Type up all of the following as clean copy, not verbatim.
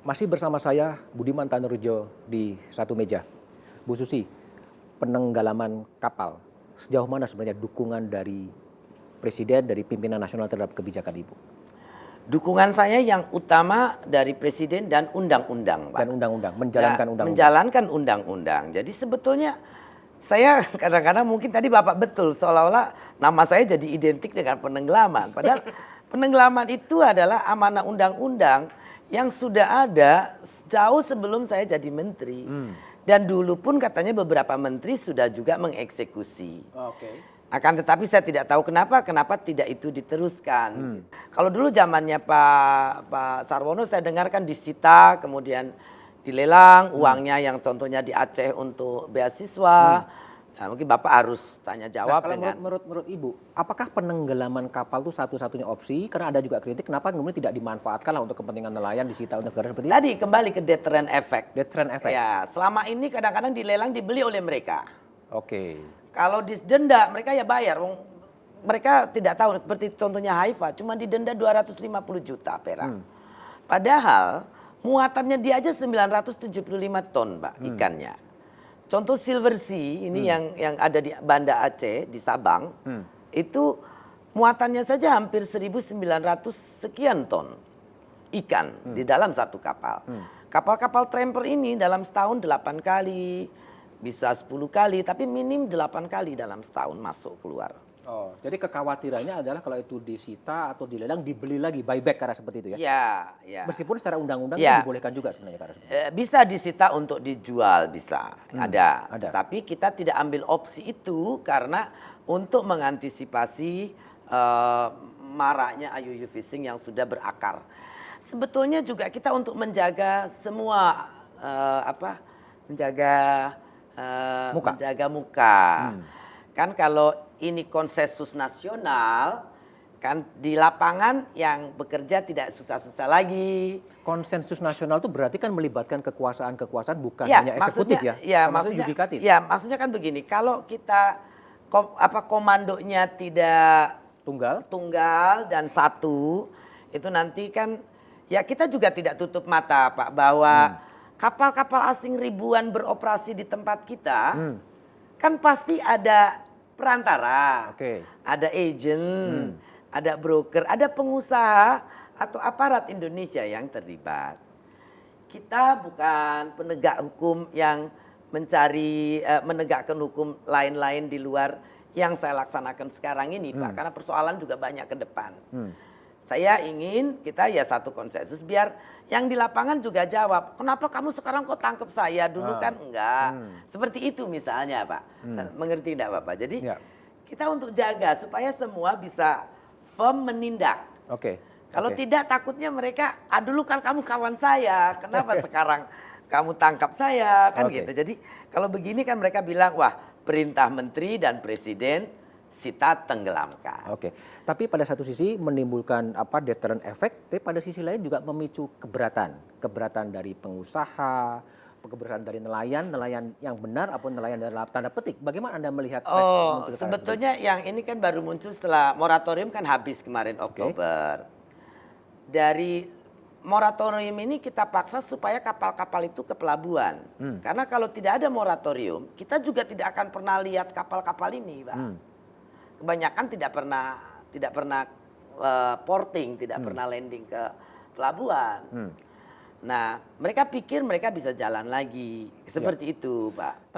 Masih bersama saya Budiman Tanurujo di satu meja. Bu Susi, penenggelaman kapal, sejauh mana sebenarnya dukungan dari Presiden, dari pimpinan nasional terhadap kebijakan Ibu? Dukungan saya yang utama dari Presiden dan undang-undang, Pak. Dan undang-undang, menjalankan undang-undang. Menjalankan undang-undang. Jadi sebetulnya saya kadang-kadang mungkin tadi Bapak betul, seolah-olah nama saya jadi identik dengan penenggelaman. Padahal penenggelaman itu adalah amanah undang-undang yang sudah ada jauh sebelum saya jadi menteri. Dan dulu pun katanya beberapa menteri sudah juga mengeksekusi. Akan tetapi saya tidak tahu kenapa tidak itu diteruskan. Kalau dulu zamannya Pak Sarwono saya dengarkan disita, kemudian dilelang uangnya yang contohnya di Aceh untuk beasiswa. Nah, mungkin Bapak harus tanya jawab kalau menurut Ibu, apakah penenggelaman kapal itu satu-satunya opsi? Karena ada juga kritik, kenapa kemudian tidak dimanfaatkan lah untuk kepentingan nelayan disita negara seperti itu? Tadi kembali ke deterrent effect. Deterrent effect. Ya, selama ini kadang-kadang dilelang dibeli oleh mereka. Kalau didenda mereka ya bayar. Mereka tidak tahu, seperti contohnya Haifa cuma didenda 250 juta perak. Padahal muatannya dia aja 975 ton, Pak, ikannya. Contoh Silver Sea ini yang ada di Banda Aceh di Sabang, itu muatannya saja hampir 1.900 sekian ton ikan di dalam satu kapal. Kapal-kapal tramper ini dalam setahun 8 kali, bisa 10 kali, tapi minim 8 kali dalam setahun masuk keluar. Oh, jadi kekhawatirannya adalah kalau itu disita atau dilelang dibeli lagi, buyback karena seperti itu ya? Ya. Meskipun secara undang-undang dibolehkan juga sebenarnya karena seperti itu. Bisa disita untuk dijual, bisa. Ada. Tapi kita tidak ambil opsi itu karena untuk mengantisipasi maraknya IUU fishing yang sudah berakar. Sebetulnya juga kita untuk menjaga semua menjaga muka. Kan kalau ini konsensus nasional, kan di lapangan yang bekerja tidak susah-susah lagi. Konsensus nasional itu berarti kan melibatkan kekuasaan-kekuasaan bukan hanya eksekutif maksudnya yudikatif. Ya, maksudnya kan begini, kalau kita komandonya tidak tunggal dan satu, itu nanti kan ya kita juga tidak tutup mata, Pak, bahwa kapal-kapal asing ribuan beroperasi di tempat kita, kan pasti ada perantara, ada agent, ada broker, ada pengusaha atau aparat Indonesia yang terlibat. Kita bukan penegak hukum yang mencari menegakkan hukum lain-lain di luar yang saya laksanakan sekarang ini, Pak, karena persoalan juga banyak ke depan. Saya ingin kita ya satu konsensus biar yang di lapangan juga jawab, kenapa kamu sekarang kok tangkap saya, dulu kan enggak. Seperti itu misalnya, Pak. Mengerti enggak, Bapak? Jadi kita untuk jaga supaya semua bisa firm menindak. Kalau tidak takutnya mereka, dulu kan kamu kawan saya, kenapa sekarang kamu tangkap saya, kan gitu. Jadi kalau begini kan mereka bilang, wah, perintah menteri dan presiden sita tenggelamkan. Tapi pada satu sisi menimbulkan deterrent effect, tapi pada sisi lain juga memicu keberatan dari pengusaha, keberatan dari nelayan yang benar ataupun nelayan dalam tanda petik. Bagaimana Anda melihat? Sebetulnya yang ini kan baru muncul setelah moratorium kan habis kemarin Oktober. Dari moratorium ini kita paksa supaya kapal-kapal itu ke pelabuhan. Karena kalau tidak ada moratorium, kita juga tidak akan pernah lihat kapal-kapal ini, Pak. Kebanyakan tidak pernah porting, tidak pernah landing ke pelabuhan. Nah, mereka pikir mereka bisa jalan lagi. Seperti itu, Pak.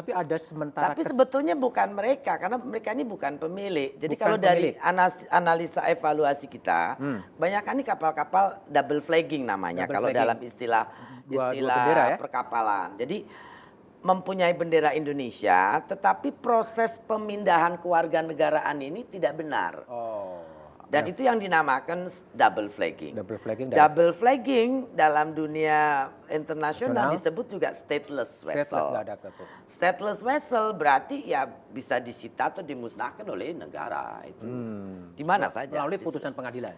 Tapi sebetulnya bukan mereka, karena mereka ini bukan pemilik. Jadi kalau dari analisa evaluasi kita, kebanyakan ini kapal-kapal double flagging namanya kalau dalam istilah perkapalan. Jadi mempunyai bendera Indonesia, tetapi proses pemindahan kewarganegaraan ini tidak benar. Dan itu yang dinamakan double flagging. Double flagging dalam dunia internasional disebut juga stateless vessel. Stateless vessel berarti ya bisa disita atau dimusnahkan oleh negara itu. Di mana saja. Melalui putusan pengadilan.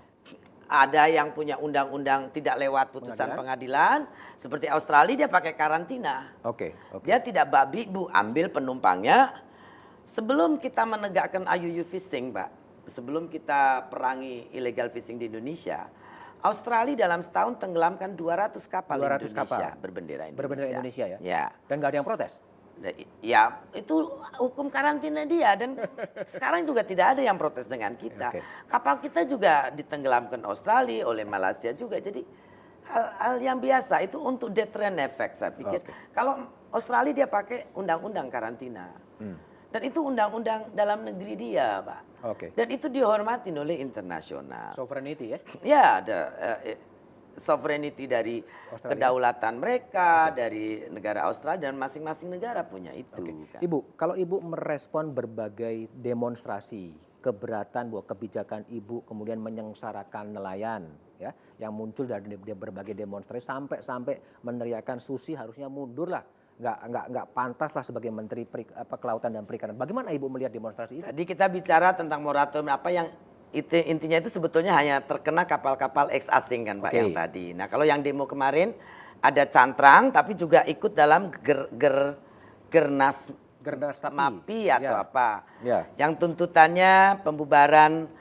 Ada yang punya undang-undang tidak lewat putusan pengadilan, seperti Australia dia pakai karantina. Dia tidak babi bu ambil penumpangnya. Sebelum kita menegakkan IUU fishing, Pak, sebelum kita perangi illegal fishing di Indonesia, Australia dalam setahun tenggelamkan 200 kapal 200 Indonesia kapal. berbendera Indonesia. Berbendera Indonesia ya? Ya. Dan nggak ada yang protes? Ya, itu hukum karantina dia dan sekarang juga tidak ada yang protes dengan kita. Okay. Kapal kita juga ditenggelamkan Australia oleh Malaysia juga. Jadi hal yang biasa itu untuk deterrent effect saya pikir. Okay. Kalau Australia dia pakai undang-undang karantina. Dan itu undang-undang dalam negeri dia, Pak. Okay. Dan itu dihormati oleh internasional. Sovereignty ya? Ya, ada sovereignty dari Australia. kedaulatan mereka, dari negara Australia, dan masing-masing negara punya itu. Okay. Kan. Ibu, kalau Ibu merespon berbagai demonstrasi, keberatan bahwa kebijakan Ibu kemudian menyengsarakan nelayan, ya, yang muncul dari berbagai demonstrasi sampai meneriakan Susi harusnya mundur lah, nggak pantas lah sebagai Menteri Kelautan dan Perikanan. Bagaimana Ibu melihat demonstrasi itu? Tadi kita bicara tentang moratorium apa yang intinya itu sebetulnya hanya terkena kapal-kapal ex asing kan Pak yang tadi. Nah kalau yang demo kemarin ada cantrang tapi juga ikut dalam gernas MAPI atau apa. Yang tuntutannya pembubaran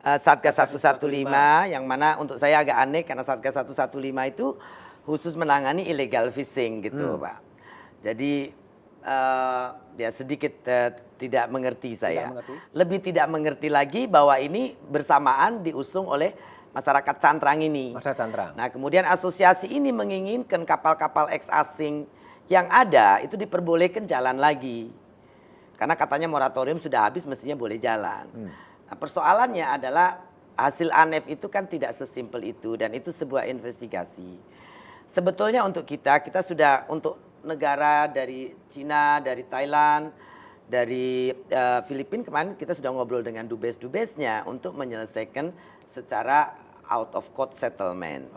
Satgas 115 yang mana untuk saya agak aneh karena Satgas 115 itu khusus menangani illegal fishing gitu Pak. Jadi ya sedikit tidak mengerti saya. Lebih tidak mengerti lagi bahwa ini bersamaan diusung oleh masyarakat cantrang ini. Masyarakat cantrang. Nah kemudian asosiasi ini menginginkan kapal-kapal ex asing yang ada itu diperbolehkan jalan lagi. Karena katanya moratorium sudah habis mestinya boleh jalan. Nah persoalannya adalah hasil ANEF itu kan tidak sesimpel itu dan itu sebuah investigasi. Sebetulnya untuk kita sudah untuk negara dari Cina, dari Thailand, dari Filipina kemarin kita sudah ngobrol dengan dubes-dubesnya untuk menyelesaikan secara out of court settlement.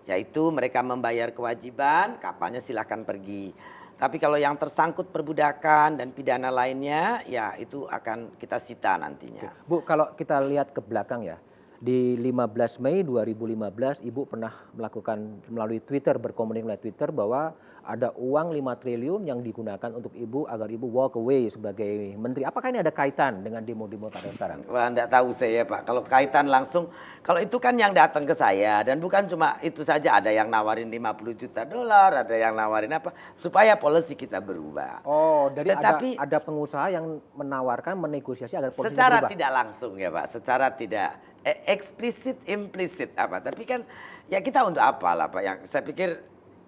Yaitu mereka membayar kewajiban, kapalnya silahkan pergi. Tapi kalau yang tersangkut perbudakan dan pidana lainnya, ya itu akan kita sita nantinya. Bu, kalau kita lihat ke belakang ya, di 15 Mei 2015 Ibu pernah melakukan melalui Twitter, berkomunikasi melalui Twitter bahwa ada uang 5 triliun yang digunakan untuk Ibu agar Ibu walk away sebagai menteri. Apakah ini ada kaitan dengan demo-demo pada sekarang? Wah, enggak tahu saya Pak. Kalau kaitan langsung, kalau itu kan yang datang ke saya dan bukan cuma itu saja, ada yang nawarin 50 juta dolar, ada yang nawarin apa supaya policy kita berubah. Oh, jadi ada pengusaha yang menawarkan menegosiasi agar policy secara berubah. Tidak langsung ya Pak, secara tidak eksplisit implisit apa, tapi kan ya kita untuk apa lah Pak, yang saya pikir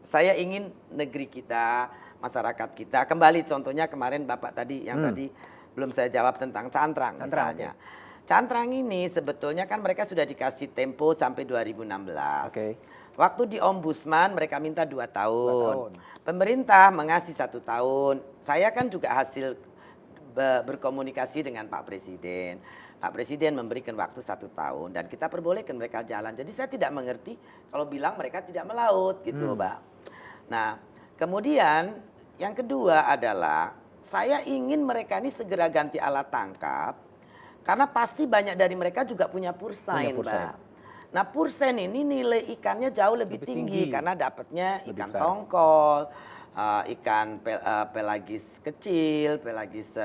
saya ingin negeri kita, masyarakat kita kembali. Contohnya kemarin Bapak tadi yang tadi belum saya jawab tentang cantrang misalnya. Cantrang ini sebetulnya kan mereka sudah dikasih tempo sampai 2016. Waktu di Ombudsman mereka minta 2 tahun. Pemerintah mengasih 1 tahun. Saya kan juga hasil berkomunikasi dengan Pak Presiden. Pak Presiden memberikan waktu 1 tahun dan kita perbolehkan mereka jalan. Jadi saya tidak mengerti kalau bilang mereka tidak melaut gitu Pak. Nah kemudian yang kedua adalah saya ingin mereka ini segera ganti alat tangkap. Karena pasti banyak dari mereka juga punya pursain Pak. Nah pursain ini nilai ikannya jauh lebih tinggi karena dapatnya ikan tongkol, ikan pelagis kecil, pelagis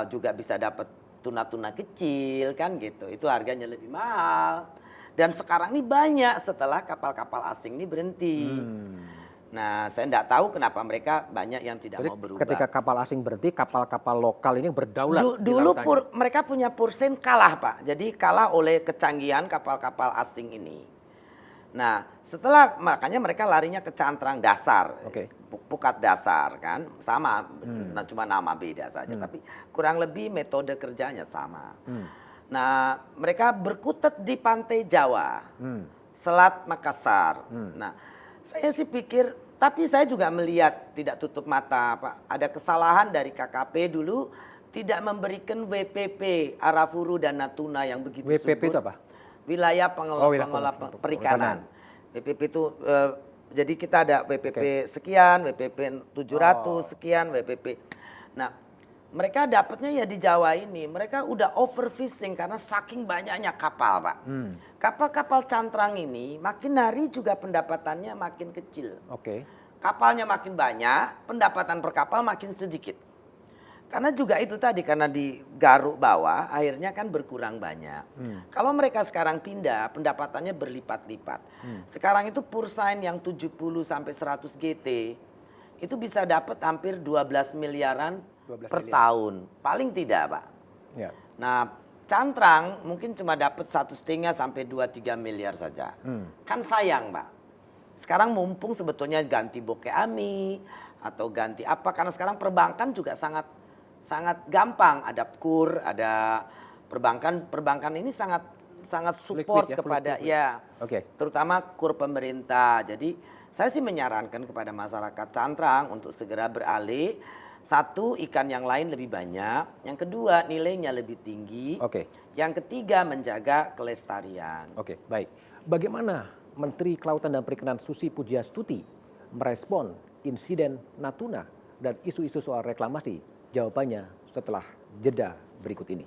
juga bisa dapat tuna-tuna kecil kan gitu. Itu harganya lebih mahal. Dan sekarang ini banyak setelah kapal-kapal asing ini berhenti. Nah, saya tidak tahu kenapa mereka banyak yang tidak mau berubah. Ketika kapal asing berhenti, kapal-kapal lokal ini berdaulat. Dulu mereka punya pursain kalah Pak. Jadi kalah oleh kecanggihan kapal-kapal asing ini. Nah, setelah makanya mereka larinya ke cantrang dasar. Pukat dasar kan. Sama, cuma nama beda saja. Tapi kurang lebih metode kerjanya sama. Nah, mereka berkutat di pantai Jawa. Selat Makassar. Nah, saya sih pikir, tapi saya juga melihat tidak tutup mata Pak. Ada kesalahan dari KKP dulu tidak memberikan WPP Arafuru dan Natuna yang begitu subur. WPP itu apa? Wilayah pengelola perikanan. WPP itu jadi kita ada WPP sekian, WPP 700 sekian, WPP. Nah, mereka dapatnya ya di Jawa ini. Mereka udah overfishing karena saking banyaknya kapal, Pak. Kapal-kapal cantrang ini makin hari juga pendapatannya makin kecil. Kapalnya makin banyak, pendapatan per kapal makin sedikit. Karena juga itu tadi, karena di garuk bawah airnya kan berkurang banyak. Kalau mereka sekarang pindah, pendapatannya berlipat-lipat. Sekarang itu pursain yang 70 sampai 100 GT itu bisa dapat hampir 12 miliaran 12 per miliar. tahun. Paling tidak, Pak. Ya. Nah, cantrang mungkin cuma dapat 1,5 sampai 2-3 miliar saja. Kan sayang, Pak. Sekarang mumpung sebetulnya ganti bokeh ami atau ganti apa, karena sekarang perbankan juga sangat gampang, ada KUR, ada perbankan ini sangat support Liquid ya, kepada liquid. ya, Oke. terutama KUR pemerintah. Jadi saya sih menyarankan kepada masyarakat cantrang untuk segera beralih. Satu, ikan yang lain lebih banyak. Yang kedua, nilainya lebih tinggi. Oke. Yang ketiga, menjaga kelestarian. Oke, baik. Bagaimana Menteri Kelautan dan Perikanan Susi Pujiastuti merespon insiden Natuna dan isu-isu soal reklamasi? Jawabannya setelah jeda berikut ini.